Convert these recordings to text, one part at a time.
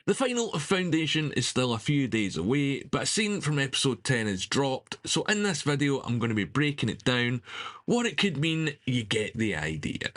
The final foundation is still a few days away, but a scene from episode 10 is dropped, so in this video I'm going to be breaking it down. What it could mean, you get the idea.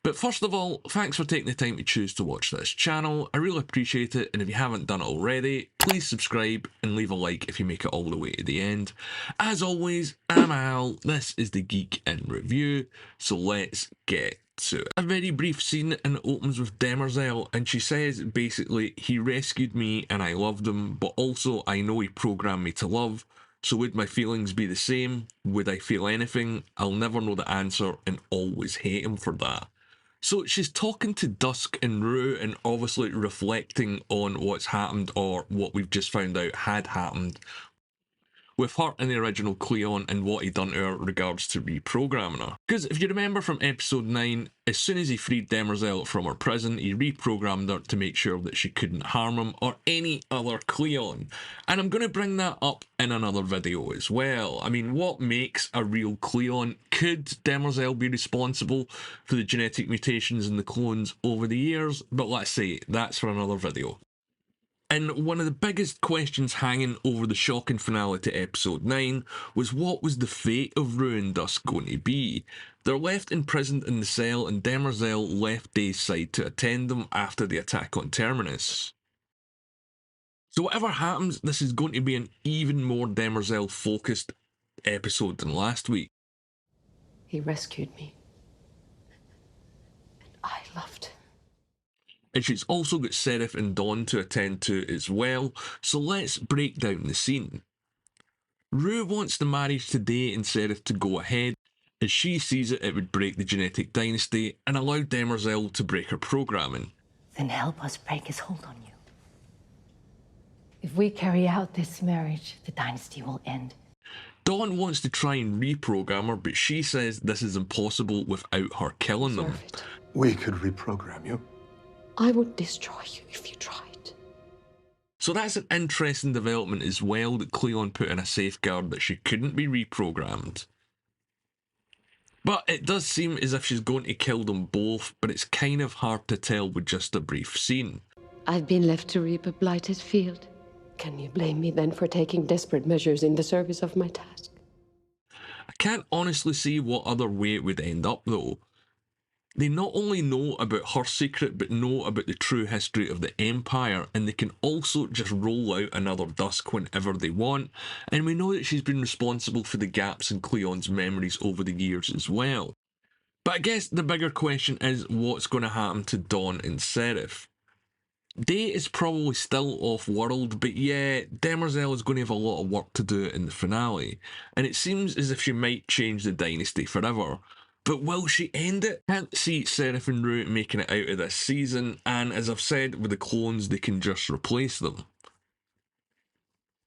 But first of all, thanks for taking the time to choose to watch this channel. I really appreciate it, and if you haven't done it already, please subscribe and leave a like if you make it all the way to the end. As always, I'm Al, this is the Geek in Review, so let's get to it. A very brief scene, and it opens with Demerzel, and she says basically, he rescued me and I loved him, but also I know he programmed me to love. So would my feelings be the same? Would I feel anything? I'll never know the answer and always hate him for that. So she's talking to Dusk and Ru and obviously reflecting on what's happened, or what we've just found out had happened with her in the original Cleon and what he done to her regards to reprogramming her. Because if you remember from episode 9, as soon as he freed Demerzel from her prison, he reprogrammed her to make sure that she couldn't harm him or any other Cleon. And I'm going to bring that up in another video as well. I mean, what makes a real Cleon? Could Demerzel be responsible for the genetic mutations in the clones over the years? But let's say that's for another video. And one of the biggest questions hanging over the shocking finale to episode 9 was, what was the fate of Ru and Dusk going to be? They're left imprisoned in the cell, and Demerzel left Day's side to attend them after the attack on Terminus. So whatever happens, this is going to be an even more Demerzel focused episode than last week. He rescued me, and I loved him. And she's also got Seraph and Dawn to attend to as well, so let's break down the scene. Ru wants the marriage to Day and Seraph to go ahead, as she sees it would break the genetic dynasty and allow Demerzel to break her programming. Then help us break his hold on you. If we carry out this marriage, the dynasty will end. Dawn wants to try and reprogram her, but she says this is impossible without her killing them. We could reprogram you. I would destroy you if you tried. So that's an interesting development as well, that Cleon put in a safeguard that she couldn't be reprogrammed. But it does seem as if she's going to kill them both, but it's kind of hard to tell with just a brief scene. I've been left to reap a blighted field. Can you blame me then for taking desperate measures in the service of my task? I can't honestly see what other way it would end up though. They not only know about her secret, but know about the true history of the Empire, and they can also just roll out another Dusk whenever they want, and we know that she's been responsible for the gaps in Cleon's memories over the years as well. But I guess the bigger question is, what's going to happen to Dawn and Seraph? Day is probably still off-world, but yeah, Demerzel is going to have a lot of work to do in the finale, and it seems as if she might change the dynasty forever. But will she end it? Can't see Seraph and Ru making it out of this season, and as I've said with the clones, they can just replace them.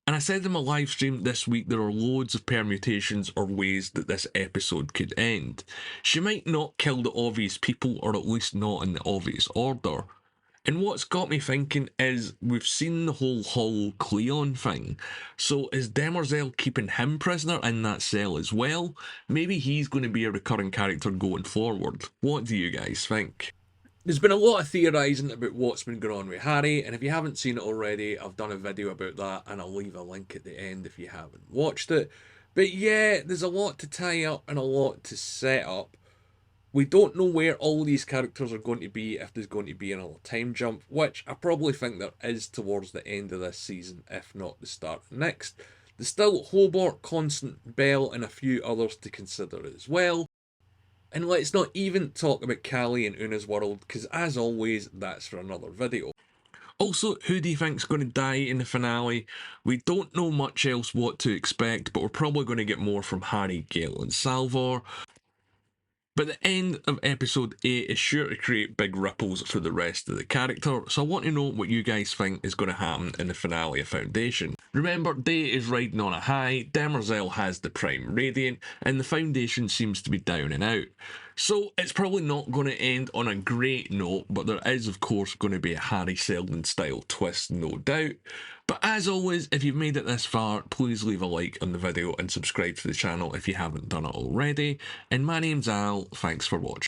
And I said in my live stream this week, there are loads of permutations or ways that this episode could end. She might not kill the obvious people, or at least not in the obvious order. And what's got me thinking is, we've seen the whole Hull Cleon thing, so is Demerzel keeping him prisoner in that cell as well? Maybe he's going to be a recurring character going forward. What do you guys think? There's been a lot of theorising about what's been going on with Harry, and if you haven't seen it already, I've done a video about that, and I'll leave a link at the end if you haven't watched it. But yeah, there's a lot to tie up and a lot to set up. We don't know where all these characters are going to be, if there's going to be another time jump, which I probably think there is towards the end of this season, if not the start of next. There's still Hobart, Constant, Bell, and a few others to consider as well. And let's not even talk about Callie and Una's world, because as always, that's for another video. Also, who do you think's going to die in the finale? We don't know much else what to expect, but we're probably going to get more from Harry, Gale, and Salvor. But the end of episode 8 is sure to create big ripples for the rest of the character, so I want to know what you guys think is going to happen in the finale of Foundation. Remember, Day is riding on a high, Demerzel has the Prime Radiant, and the Foundation seems to be down and out. So it's probably not going to end on a great note, but there is of course going to be a Harry Seldon style twist, no doubt. But as always, if you've made it this far, please leave a like on the video and subscribe to the channel if you haven't done it already. And my name's Al, thanks for watching.